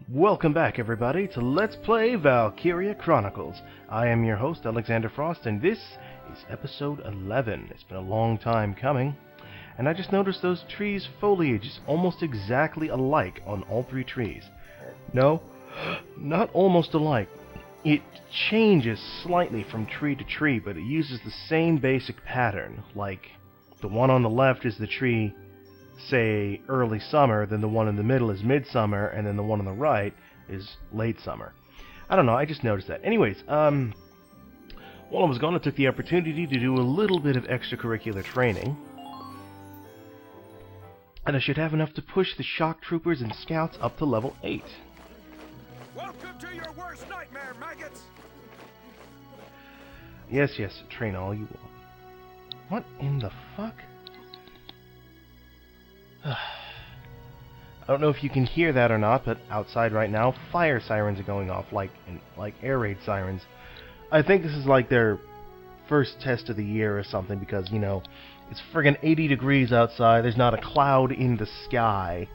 Welcome back, everybody, to Let's Play Valkyria Chronicles. I am your host, Alexander Frost, and this is episode 11. It's been a long time coming, and I just noticed those trees' foliage is almost exactly alike on all three trees. No, not almost alike. It changes slightly from tree to tree, but it uses the same basic pattern. Like, the one on the left is the tree, say, early summer, then the one in the middle is midsummer, and then the one on the right is late summer. I don't know, I just noticed that. Anyways, while I was gone, I took the opportunity to do a little bit of extracurricular training. And I should have enough to push the shock troopers and scouts up to level 8. Welcome to your worst nightmare, maggots! Yes, train all you want. What in the fuck? I don't know if you can hear that or not, but outside right now, fire sirens are going off, like air raid sirens. I think this is like their first test of the year or something, because, you know, it's friggin' 80 degrees outside, there's not a cloud in the sky.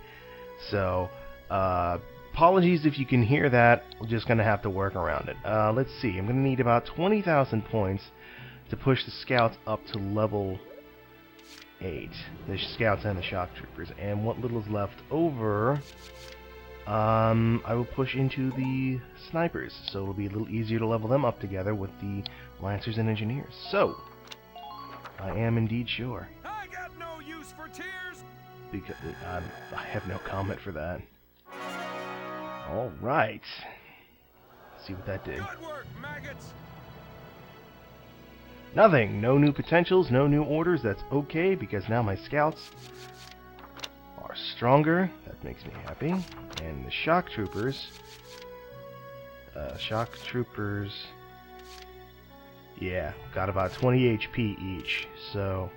So, apologies if you can hear that, we're just gonna have to work around it. Let's see, I'm gonna need about 20,000 points to push the scouts up to level 8. The scouts and the shock troopers. And what little is left over, I will push into the snipers, so it'll be a little easier to level them up together with the lancers and engineers. So, I am indeed sure. I got no use for tears! Because I have no comment for that. Alright. See what that did. Good work, maggots! Nothing. No new potentials, no new orders. That's okay, because now my scouts are stronger. That makes me happy. And the shock troopers... yeah, got about 20 HP each. So,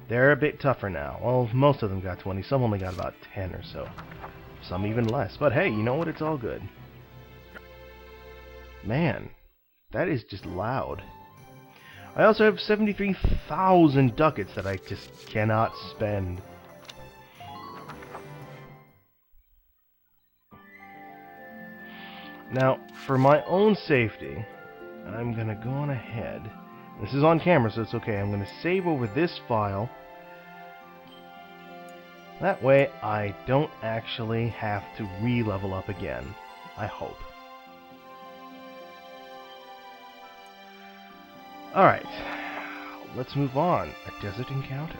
they're a bit tougher now. Well, most of them got 20. Some only got about 10 or so. Some even less. But hey, you know what? It's all good. Man, that is just loud. I also have 73,000 ducats that I just cannot spend. Now, for my own safety, I'm gonna go on ahead. This is on camera, so it's okay. I'm gonna save over this file. That way, I don't actually have to re-level up again. I hope. Alright, let's move on. A desert encounter.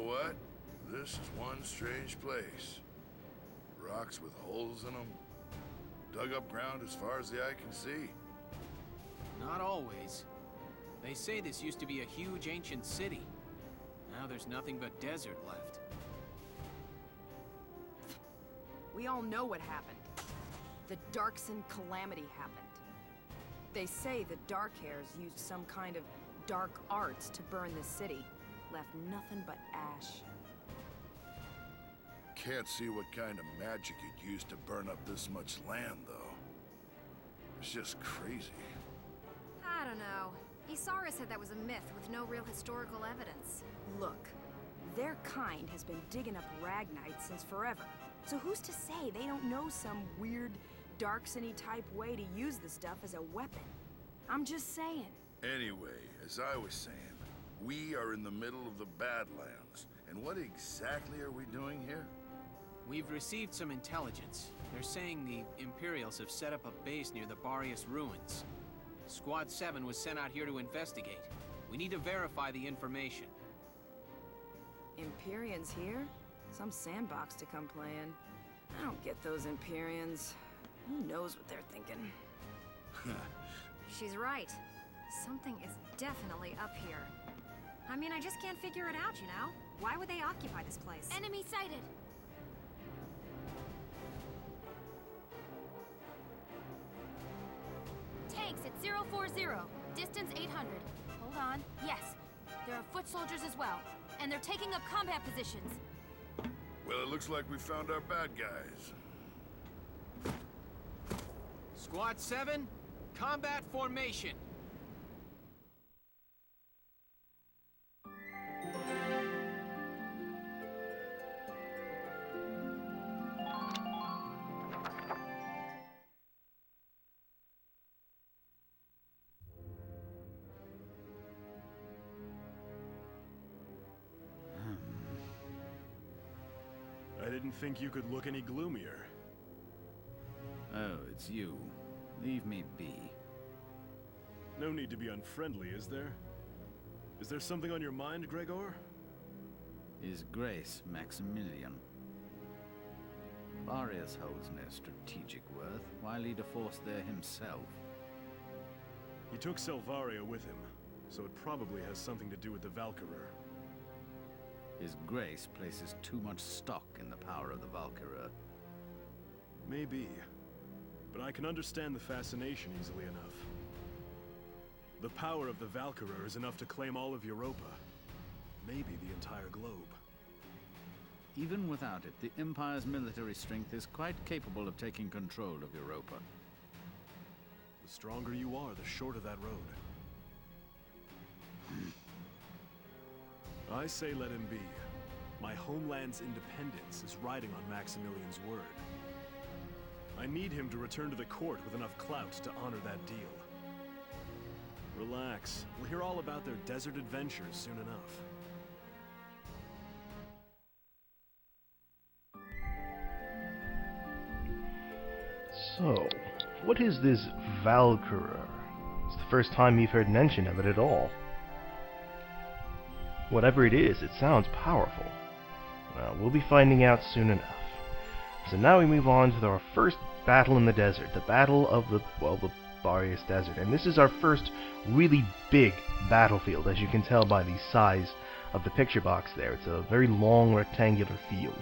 What? This is one strange place. Rocks with holes in them. Dug up ground as far as the eye can see. Not always. They say this used to be a huge ancient city. Now there's nothing but desert left. We all know what happened. The Darkson calamity happened. They say the Darkhairs used some kind of dark arts to burn the city. Left nothing but ash. Can't see what kind of magic you'd use to burn up this much land, though. It's just crazy. I don't know. Isara said that was a myth with no real historical evidence. Look, their kind has been digging up Ragnite since forever. So who's to say they don't know some weird Darksony type way to use the stuff as a weapon? I'm just saying. Anyway, as I was saying, we are in the middle of the Badlands, and what exactly are we doing here? We've received some intelligence. They're saying the Imperials have set up a base near the Barrius ruins. Squad 7 was sent out here to investigate. We need to verify the information. Empyreans here? Some sandbox to come play in. I don't get those Empyreans. Who knows what they're thinking? She's right. Something is definitely up here. I mean, I just can't figure it out, you know? Why would they occupy this place? Enemy sighted. Tanks at 040. Distance 800. Hold on. Yes. There are foot soldiers as well. And they're taking up combat positions. Well, it looks like we found our bad guys. Squad 7, combat formation. I didn't think you could look any gloomier. Oh, it's you. Leave me be. No need to be unfriendly, is there? Is there something on your mind, Gregor? His Grace Maximilian. Varius holds no strategic worth. Why lead a force there himself? He took Selvaria with him, so it probably has something to do with the Valkyria. His Grace places too much stock in the power of the Valkyria. Maybe, but I can understand the fascination easily enough. The power of the Valkyria is enough to claim all of Europa. Maybe the entire globe. Even without it, the Empire's military strength is quite capable of taking control of Europa. The stronger you are, the shorter that road. I say let him be. My homeland's independence is riding on Maximilian's word. I need him to return to the court with enough clout to honor that deal. Relax. We'll hear all about their desert adventures soon enough. So, what is this Valkyria? It's the first time you've heard mention of it at all. Whatever it is, it sounds powerful. Well, we'll be finding out soon enough. So now we move on to our first battle in the desert, the Battle of the Boreas Desert. And this is our first really big battlefield, as you can tell by the size of the picture box there. It's a very long rectangular field.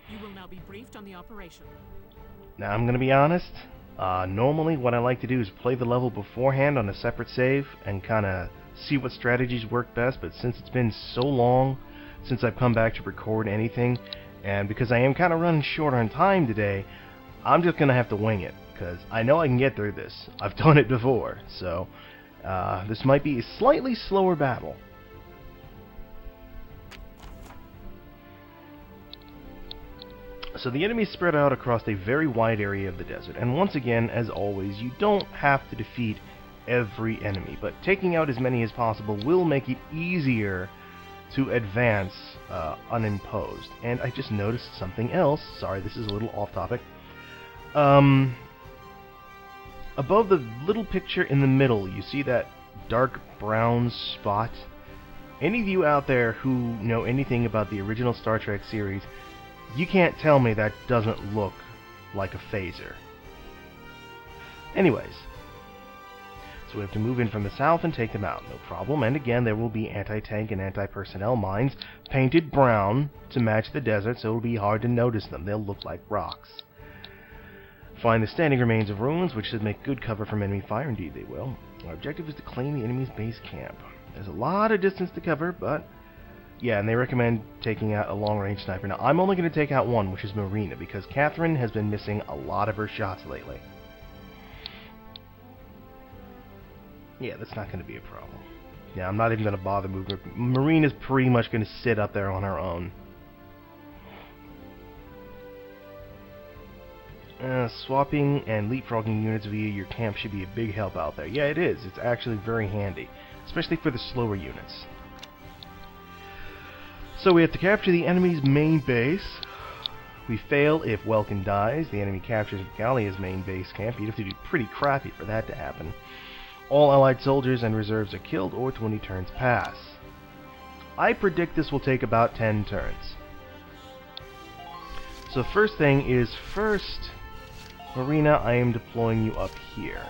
You will now be briefed on the operation. Now, I'm going to be honest. Normally, what I like to do is play the level beforehand on a separate save and kind of see what strategies work best, but since it's been so long since I've come back to record anything, and because I am kind of running short on time today, I'm just going to have to wing it, because I know I can get through this. I've done it before, so this might be a slightly slower battle. So the enemies spread out across a very wide area of the desert, and once again, as always, you don't have to defeat every enemy, but taking out as many as possible will make it easier to advance unimposed. And I just noticed something else. Sorry, this is a little off topic. Above the little picture in the middle, you see that dark brown spot? Any of you out there who know anything about the original Star Trek series, you can't tell me that doesn't look like a phaser. Anyways, so we have to move in from the south and take them out, no problem. And again, there will be anti-tank and anti-personnel mines painted brown to match the desert, so it'll be hard to notice them. They'll look like rocks. Find the standing remains of ruins, which should make good cover from enemy fire. Indeed they will. Our objective is to claim the enemy's base camp. There's a lot of distance to cover, but yeah, and they recommend taking out a long-range sniper. Now, I'm only going to take out one, which is Marina, because Catherine has been missing a lot of her shots lately. Yeah, that's not going to be a problem. Yeah, I'm not even going to bother moving her. Marina's pretty much going to sit up there on her own. Swapping and leapfrogging units via your camp should be a big help out there. Yeah, it is. It's actually very handy, especially for the slower units. So we have to capture the enemy's main base. We fail if Welkin dies. The enemy captures Gallia's main base camp. You'd have to do pretty crappy for that to happen. All allied soldiers and reserves are killed or 20 turns pass. I predict this will take about 10 turns. So first thing is first, Marina, I am deploying you up here.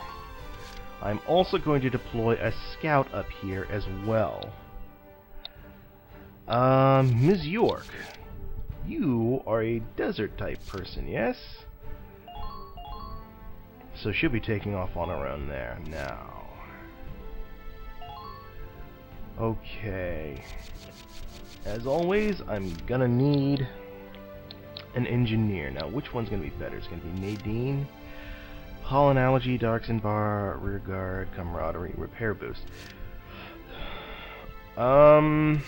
I'm also going to deploy a scout up here as well. Ms. York, you are a desert type person, yes? So she'll be taking off on her own there now. Okay. As always, I'm gonna need an engineer. Now, which one's gonna be better? It's gonna be Nadine, Pollen Allergy, Darkson Bar, Rear Guard, Camaraderie, Repair Boost. The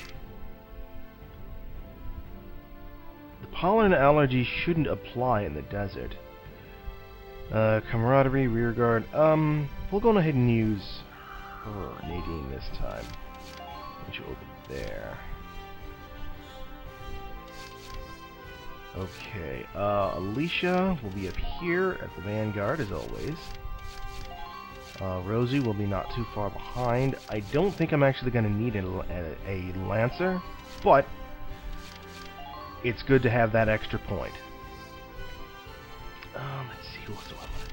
pollen allergy shouldn't apply in the desert. Camaraderie, Rear Guard. We'll go ahead and use her, Nadine, this time. Put you over there. Okay, Alicia will be up here at the Vanguard, as always. Rosie will be not too far behind. I don't think I'm actually going to need a Lancer, but it's good to have that extra point. Let's see, who else do I want to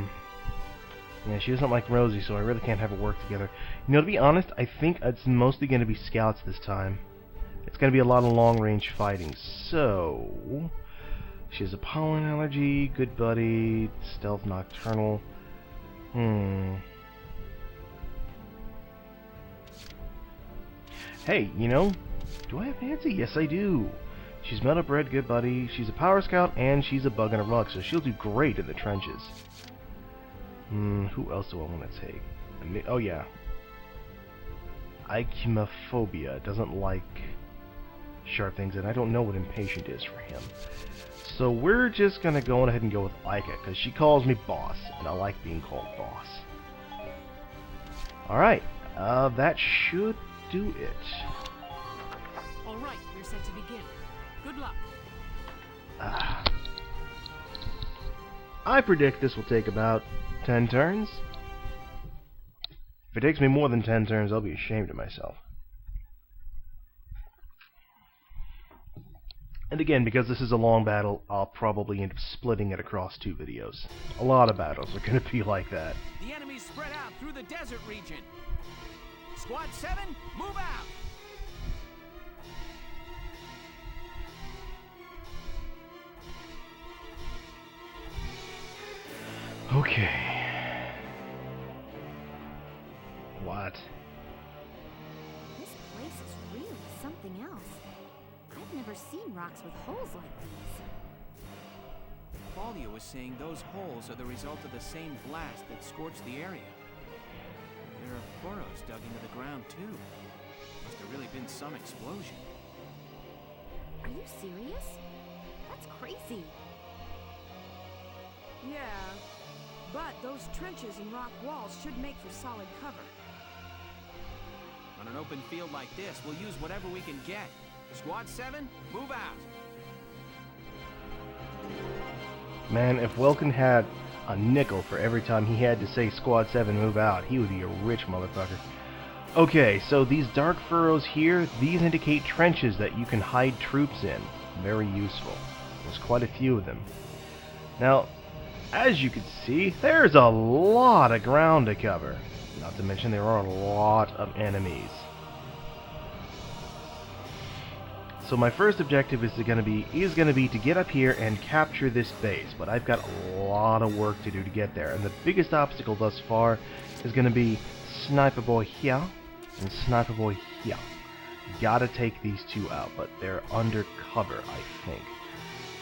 take? Yeah, she doesn't like Rosie, so I really can't have her work together. You know, to be honest, I think it's mostly going to be scouts this time. It's going to be a lot of long-range fighting, so... She has a pollen allergy, good buddy, stealth nocturnal. Hey, you know, do I have Nancy? Yes, I do. She's metal bred, good buddy, she's a power scout, and she's a bug in a rug, so she'll do great in the trenches. Who else do I want to take? Oh, yeah. Ichimophobia doesn't like sharp things, and I don't know what impatient is for him. So we're just gonna go ahead and go with Ica, because she calls me boss, and I like being called boss. Alright, that should do it. Alright, we're set to begin. Good luck. I predict this will take about 10 turns. If it takes me more than 10 turns, I'll be ashamed of myself. And again, because this is a long battle, I'll probably end up splitting it across 2 videos. A lot of battles are going to be like that. The enemy's spread out through the desert region. Squad 7, move out! Okay. What? This place is really something else. I've never seen rocks with holes like these. Baldia was saying those holes are the result of the same blast that scorched the area. There are furrows dug into the ground, too. Must have really been some explosion. Are you serious? That's crazy. Yeah, but those trenches and rock walls should make for solid cover. On an open field like this, we'll use whatever we can get. Squad 7, move out! Man, if Welkin had a nickel for every time he had to say Squad 7 move out, he would be a rich motherfucker. Okay, so these dark furrows here, these indicate trenches that you can hide troops in. Very useful. There's quite a few of them. Now, as you can see, there's a lot of ground to cover. Not to mention there are a lot of enemies. So my first objective is going to be to get up here and capture this base, but I've got a lot of work to do to get there, and the biggest obstacle thus far is going to be Sniper Boy here and Sniper Boy here. Gotta take these 2 out, but they're undercover, I think.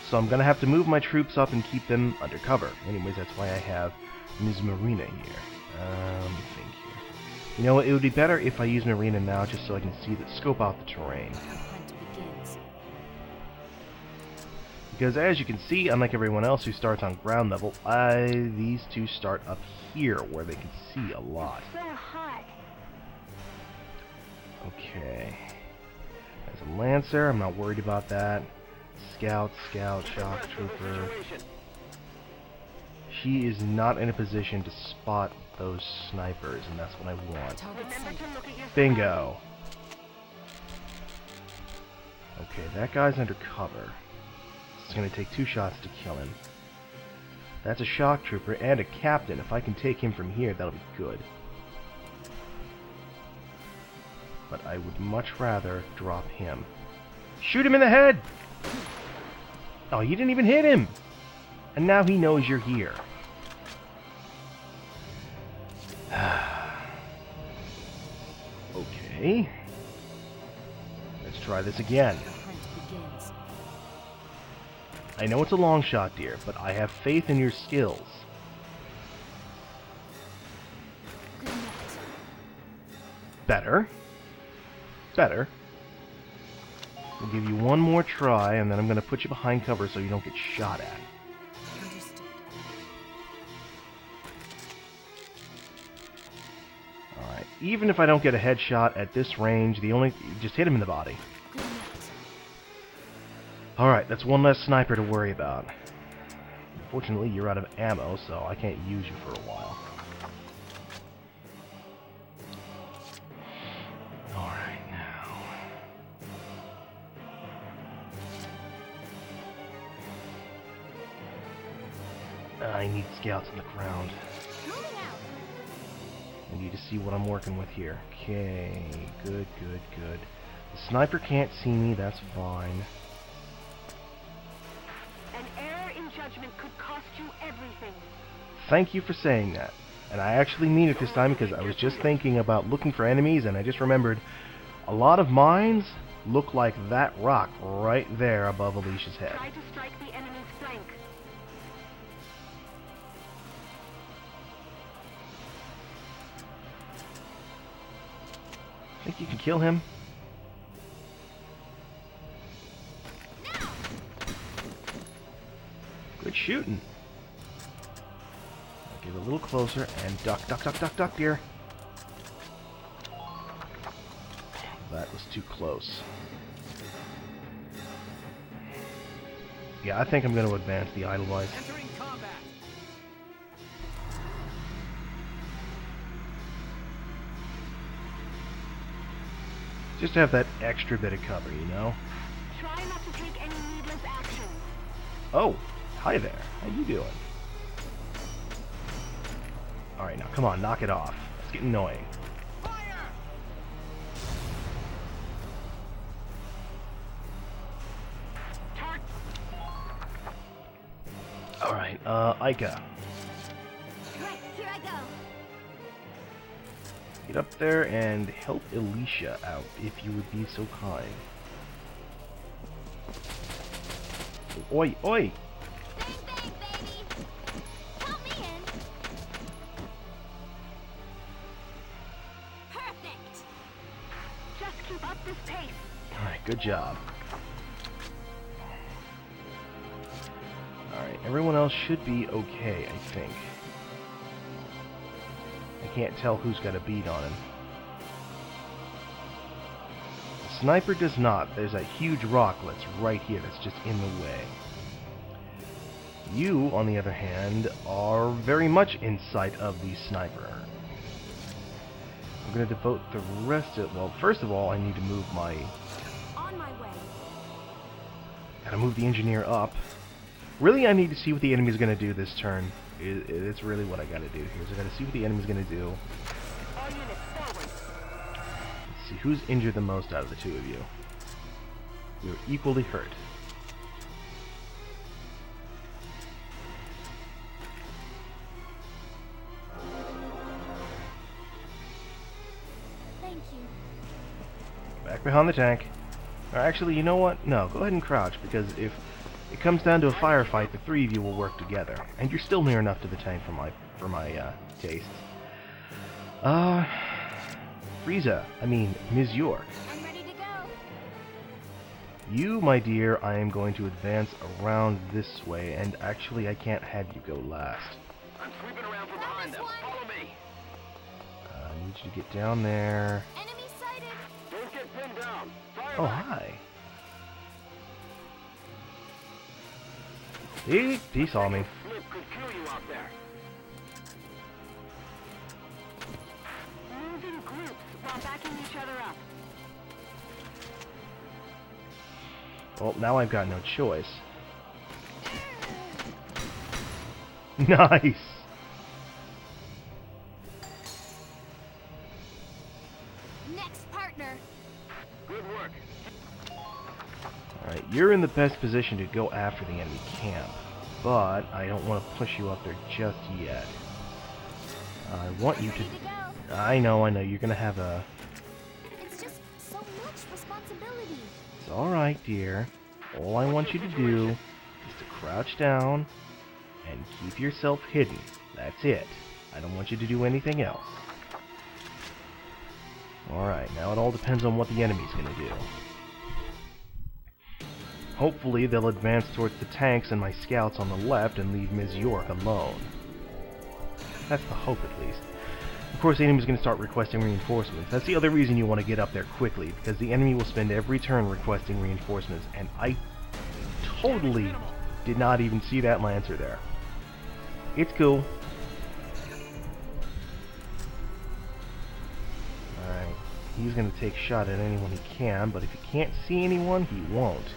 So I'm going to have to move my troops up and keep them undercover. Anyways, that's why I have Ms. Marina here. Let me think here. You know what, it would be better if I use Marina now just so I can scope out the terrain. Because as you can see, unlike everyone else who starts on ground level, these 2 start up here where they can see a lot. Okay. As a Lancer, I'm not worried about that. Scout, Shock Trooper. he is not in a position to spot those snipers, and that's what I want. Bingo. Okay, that guy's under cover. It's going to take 2 shots to kill him. That's a shock trooper and a captain. If I can take him from here, that'll be good. But I would much rather drop him. Shoot him in the head! Oh, you didn't even hit him! And now he knows you're here. Okay. Let's try this again. I know it's a long shot, dear, but I have faith in your skills. Better. Better. We'll give you one more try, and then I'm going to put you behind cover so you don't get shot at. Alright, even if I don't get a headshot at this range, just hit him in the body. Alright, that's one less sniper to worry about. Unfortunately, you're out of ammo, so I can't use you for a while. Alright, now. I need scouts on the ground. I need to see what I'm working with here. Okay, good, good, good. The sniper can't see me, that's fine. Judgment could cost you everything. Thank you for saying that. And I actually mean it this time because I was just thinking about looking for enemies and I just remembered a lot of mines look like that rock right there above Alicia's head. Try to strike the enemy's flank. Think you can kill him? Good shooting. I'll get a little closer and duck, duck, duck, duck, duck, dear. That was too close. Yeah, I think I'm going to advance the Idlewife. Entering combat. Just to have that extra bit of cover, you know? Try not to take any needless action. Oh! Hi there. How you doing? Alright, now come on, knock it off. It's getting annoying. Fire! Alright, Ica. Right, here I go. Get up there and help Alicia out, if you would be so kind. Oi, oi! Alright, good job. Alright, everyone else should be okay, I think. I can't tell who's got a bead on him. The sniper does not. There's a huge rock that's right here that's just in the way. You, on the other hand, are very much in sight of the sniper. I'm going to devote the rest of... Well, first of all, I need to move my... On my way. Gotta move the engineer up. Really, I need to see what the enemy's going to do this turn. It's really what I gotta do here. So I gotta see what the enemy's going to do. Let's see, who's injured the most out of the two of you? You're equally hurt. Back behind the tank. Or actually, you know what? No, go ahead and crouch, because if it comes down to a firefight, the three of you will work together. And you're still near enough to the tank for my tastes. Frieza, Ms. York. I'm ready to go. You, my dear, I am going to advance around this way, and actually I can't have you go last. I'm sweeping around from behind them. Follow me. I need you to get down there. Enemy sighted. Don't get pinned down. Fire Oh, back. hi. He saw me. Flip could kill you out there. Start backing each other up. Well, now I've got no choice. Nice! Next partner. Good work. Alright, you're in the best position to go after the enemy camp, but I don't want to push you up there just yet. I want you Ready to go. I know, you're gonna have a... It's just so much responsibility. It's alright, dear. All I want you to do is to crouch down and keep yourself hidden. That's it. I don't want you to do anything else. Alright, now it all depends on what the enemy's gonna do. Hopefully they'll advance towards the tanks and my scouts on the left and leave Ms. York alone. That's the hope, at least. Of course, the enemy's going to start requesting reinforcements. That's the other reason you want to get up there quickly, because the enemy will spend every turn requesting reinforcements, and I totally did not even see that Lancer there. It's cool. Alright, he's going to take a shot at anyone he can, but if he can't see anyone, he won't.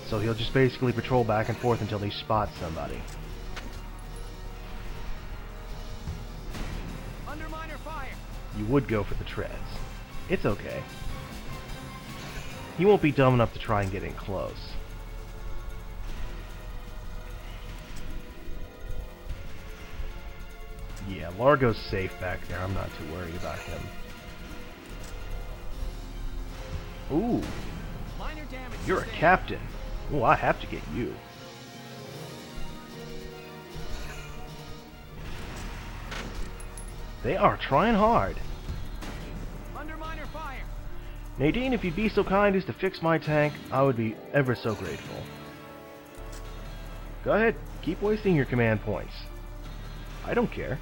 So he'll just basically patrol back and forth until he spots somebody. You would go for the treads. It's okay. He won't be dumb enough to try and get in close. Yeah, Largo's safe back there. I'm not too worried about him. Ooh. You're a captain. Ooh, I have to get you. They are trying hard. Under minor fire. Nadine, if you'd be so kind as to fix my tank, I would be ever so grateful. Go ahead, keep wasting your command points. I don't care.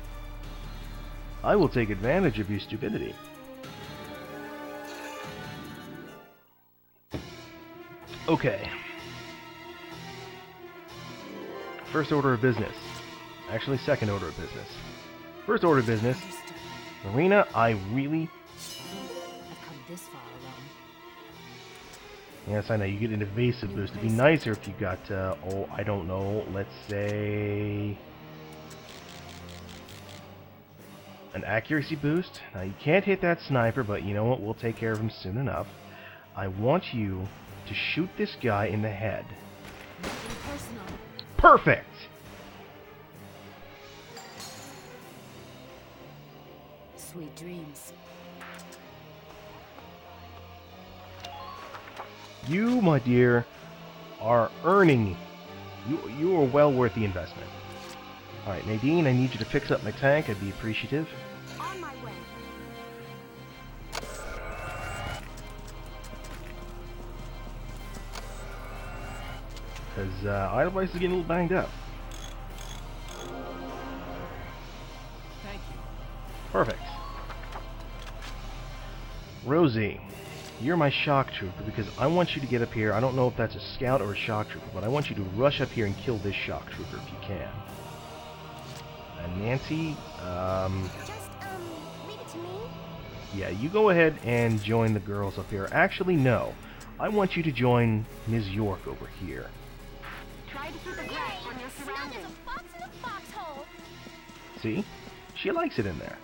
I will take advantage of your stupidity. Okay. First order of business. Actually, second order of business. First order of business. Marina, I really... I've come this far alone. Yes, I know, you get an evasive boost. It'd be nicer if you got, oh, I don't know, let's say... an accuracy boost. Now, you can't hit that sniper, but you know what? We'll take care of him soon enough. I want you to shoot this guy in the head. Perfect! Sweet dreams. You, my dear, are earning... You are well worth the investment. Alright, Nadine, I need you to fix up my tank. I'd be appreciative. On my way. Because Idlewice is getting a little banged up. Thank you. Perfect. Rosie, you're my shock trooper because I want you to get up here. I don't know if that's a scout or a shock trooper, but I want you to rush up here and kill this shock trooper if you can. And Nancy, Just, leave it to me. yeah, you go ahead and join the girls up here. Actually, no. I want you to join Ms. York over here. Try to keep a grasp on your Snug as surroundings. a fox in a foxhole. See? She likes it in there.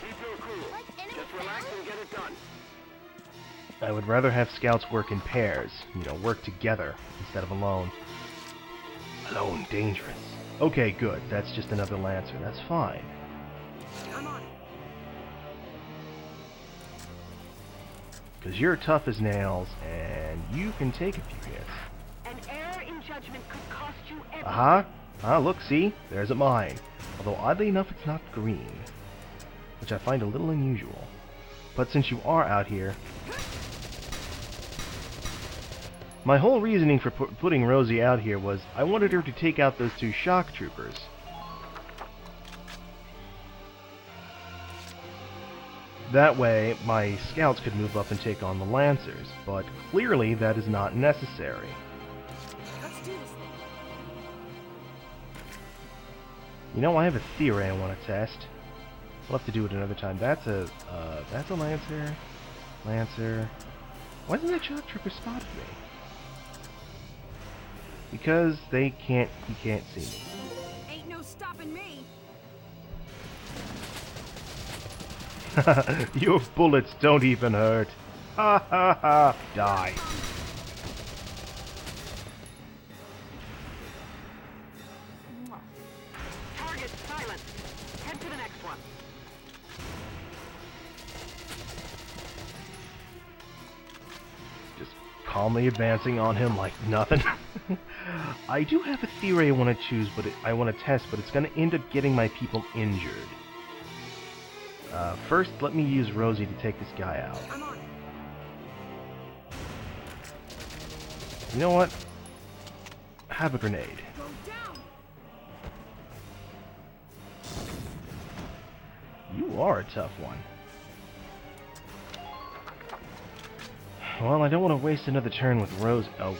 Keep your cool. Like enemy Just relax found? and get it done. I would rather have scouts work in pairs. You know, work together instead of alone. Alone, dangerous. Okay, good. That's just another Lancer. That's fine. I'm on it. Because you're tough as nails, and you can take a few hits. An error in judgment could cost you everything. Aha! Ah, look, see? There's a mine. Although, oddly enough, it's not green. Which I find a little unusual. But since you are out here... My whole reasoning for putting Rosie out here was I wanted her to take out those two shock troopers. That way, my scouts could move up and take on the Lancers, but clearly that is not necessary. Let's do this thing. You know, I have a theory I want to test. We'll have to do it another time. That's a Lancer. Lancer. Why doesn't that shock trooper spot me? Because he can't see me. Ain't no stopping me. Your bullets don't even hurt. Ha ha ha. Die. Target silence. Head to the next one. Just calmly advancing on him like nothing. I do have a theory I want to choose, but I want to test, but it's going to end up getting my people injured. First, let me use Rosie to take this guy out. I'm on it. You know what? Have a grenade. Go down. You are a tough one. Well, I don't want to waste another turn with Rose. Oh,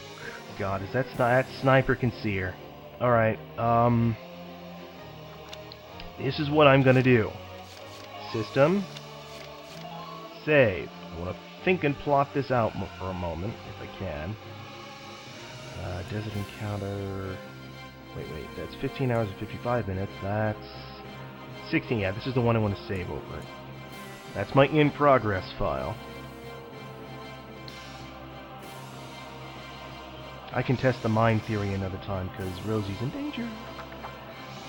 God, is that sniper can see her? Alright, this is what I'm gonna do. System. Save. I want to think and plot this out for a moment, if I can. Desert encounter... Wait, that's 15 hours and 55 minutes. That's 16. Yeah, this is the one I want to save over. That's my in-progress file. I can test the mine theory another time, because Rosie's in danger.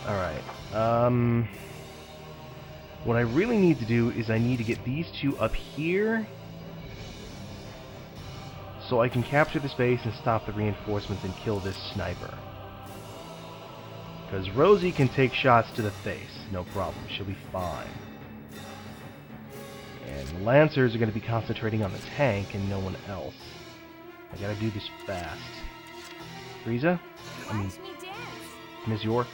Alright, what I really need to do is I need to get these two up here, so I can capture the space and stop the reinforcements and kill this sniper. Because Rosie can take shots to the face, no problem, she'll be fine. And Lancers are going to be concentrating on the tank and no one else. I gotta do this fast. Frieza? I mean, Ms. York?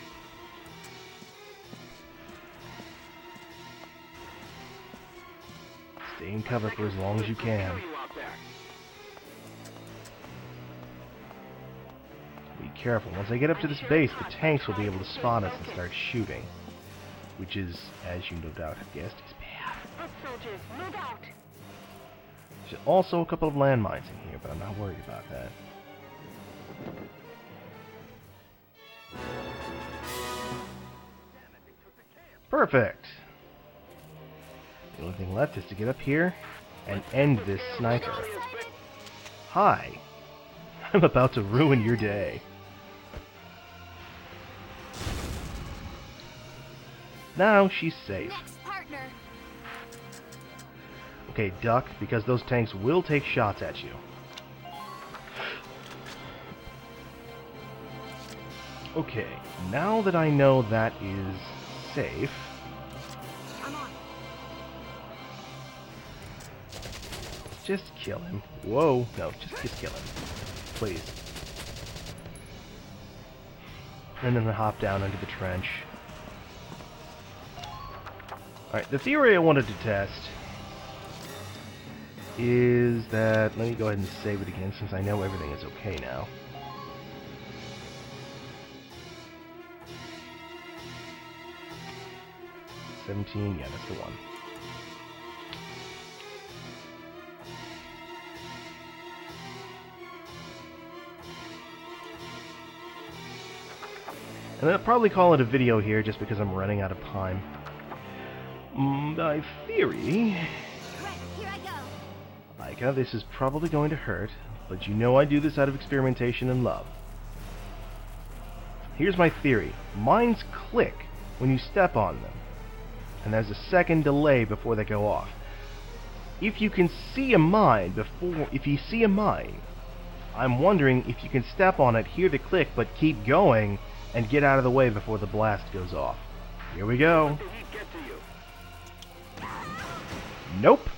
Stay in cover for as long as you can. Be careful. Once I get up to this base, the tanks will be able to spot us and start shooting. Which is, as you no doubt have guessed, is bad. Foot soldiers, move out. There's also a couple of landmines in here, but I'm not worried about that. Perfect! The only thing left is to get up here and end this sniper. Hi! I'm about to ruin your day. Now she's safe. Okay, duck, because those tanks will take shots at you. Okay, now that I know that is safe... I'm on. Just kill him. Whoa, no, just kill him. Please. And then hop down into the trench. Alright, the theory I wanted to test is that... Let me go ahead and save it again since I know everything is okay now. Yeah, that's the one. And I'll probably call it a video here just because I'm running out of time. My theory... Here I go. Micah, this is probably going to hurt, but you know I do this out of experimentation and love. Here's my theory. Mines click when you step on them. And there's a second delay before they go off. If you can see a mine I'm wondering if you can step on it, hear the click, but keep going, and get out of the way before the blast goes off. Here we go. Nope.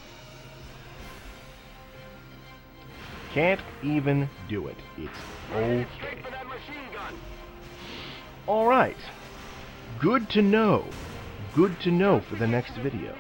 Can't even do it. It's okay. Alright. Good to know. Good to know for the next video.